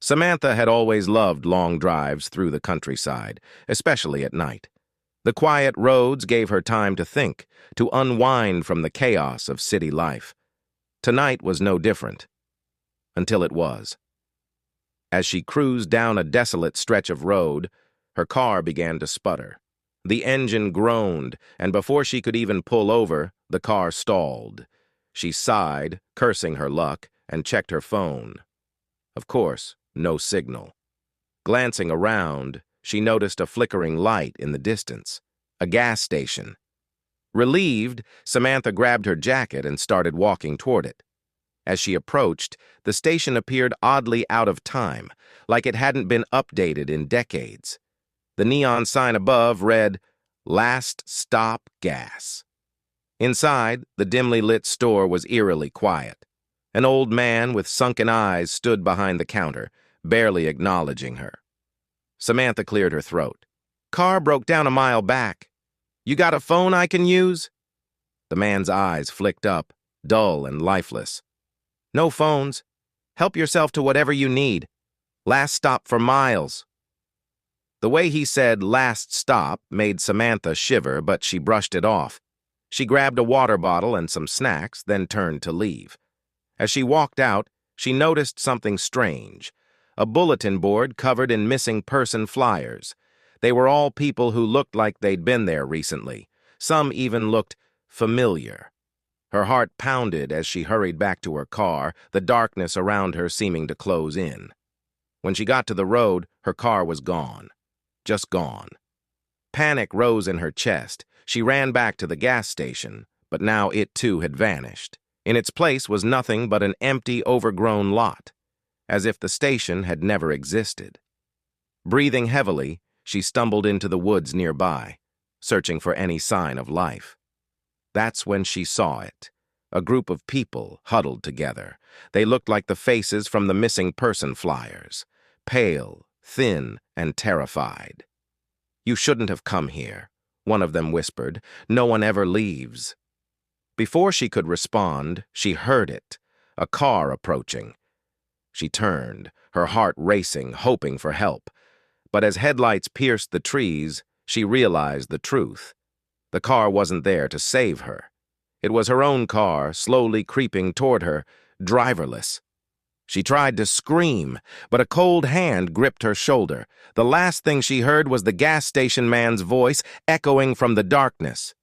Samantha had always loved long drives through the countryside, especially at night. The quiet roads gave her time to think, to unwind from the chaos of city life. Tonight was no different. Until it was. As she cruised down a desolate stretch of road, her car began to sputter. The engine groaned, and before she could even pull over, the car stalled. She sighed, cursing her luck, and checked her phone. Of course, no signal. Glancing around, she noticed a flickering light in the distance. A gas station. Relieved, Samantha grabbed her jacket and started walking toward it. As she approached, the station appeared oddly out of time, like it hadn't been updated in decades. The neon sign above read, "Last Stop Gas." Inside, the dimly lit store was eerily quiet. An old man with sunken eyes stood behind the counter, barely acknowledging her. Samantha cleared her throat. "Car broke down a mile back. You got a phone I can use?" The man's eyes flicked up, dull and lifeless. "No phones. Help yourself to whatever you need. Last stop for miles." The way he said "last stop" made Samantha shiver, but she brushed it off. She grabbed a water bottle and some snacks, then turned to leave. As she walked out, she noticed something strange. A bulletin board covered in missing person flyers. They were all people who looked like they'd been there recently. Some even looked familiar. Her heart pounded as she hurried back to her car, the darkness around her seeming to close in. When she got to the road, her car was gone. Just gone. Panic rose in her chest. She ran back to the gas station, but now it too had vanished. In its place was nothing but an empty, overgrown lot, as if the station had never existed. Breathing heavily, she stumbled into the woods nearby, searching for any sign of life. That's when she saw it. A group of people huddled together. They looked like the faces from the missing person flyers, pale, thin, and terrified. "You shouldn't have come here," one of them whispered. "No one ever leaves." Before she could respond, she heard it, a car approaching. She turned, her heart racing, hoping for help. But as headlights pierced the trees, she realized the truth. The car wasn't there to save her. It was her own car, slowly creeping toward her, driverless. She tried to scream, but a cold hand gripped her shoulder. The last thing she heard was the gas station man's voice echoing from the darkness.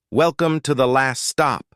"Welcome to the last stop.